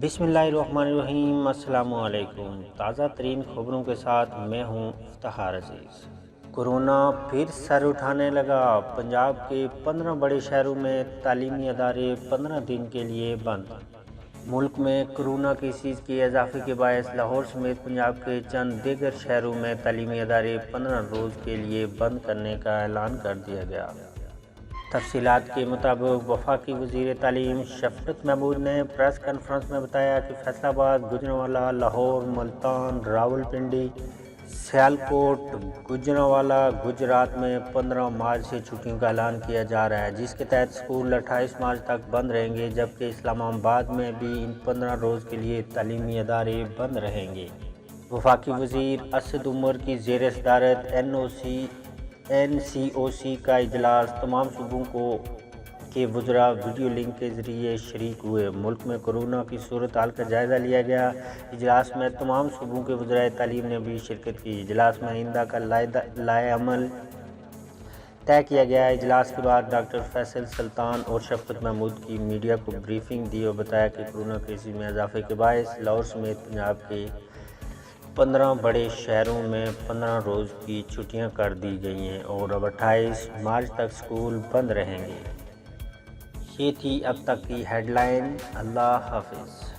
بسم اللہ الرحمن الرحیم۔ السلام علیکم۔ تازہ ترین خبروں کے ساتھ میں ہوں افتخار عزیز۔ کورونا پھر سر اٹھانے لگا۔ پنجاب کے 15 بڑے شہروں میں تعلیمی ادارے 15 دن کے لیے بند۔ ملک میں کورونا کیسز کے اضافے کے باعث لاہور سمیت پنجاب کے چند دیگر شہروں میں تعلیمی ادارے 15 روز کے لیے بند کرنے کا اعلان کر دیا گیا۔ تفصیلات کے مطابق وفاقی وزیر تعلیم شفقت محمود نے پریس کانفرنس میں بتایا کہ فیصل آباد، گوجرانوالہ، لاہور، ملتان، راولپنڈی، سیالکوٹ، گوجرانوالہ، گجرات میں 15 مارچ سے چھٹیوں کا اعلان کیا جا رہا ہے، جس کے تحت اسکول 28 مارچ تک بند رہیں گے، جبکہ اسلام آباد میں بھی ان 15 روز کے لیے تعلیمی ادارے بند رہیں گے۔ وفاقی وزیر اسد عمر کی زیر صدارت این سی او سی کا اجلاس تمام صوبوں کے وزراء ویڈیو لنک کے ذریعے شریک ہوئے۔ ملک میں کورونا کی صورتحال کا جائزہ لیا گیا۔ اجلاس میں تمام صوبوں کے وزرائے تعلیم نے بھی شرکت کی۔ اجلاس میں آئندہ کا لائحہ عمل طے کیا گیا۔ اجلاس کے بعد ڈاکٹر فیصل سلطان اور شفقت محمود کی میڈیا کو بریفنگ دی اور بتایا کہ کورونا کیسز میں اضافے کے باعث لاہور سمیت پنجاب کے 15 بڑے شہروں میں 15 روز کی چھٹیاں کر دی گئی ہیں اور اب 28 مارچ تک اسکول بند رہیں گے۔ یہ تھی اب تک کی ہیڈ لائن۔ اللہ حافظ۔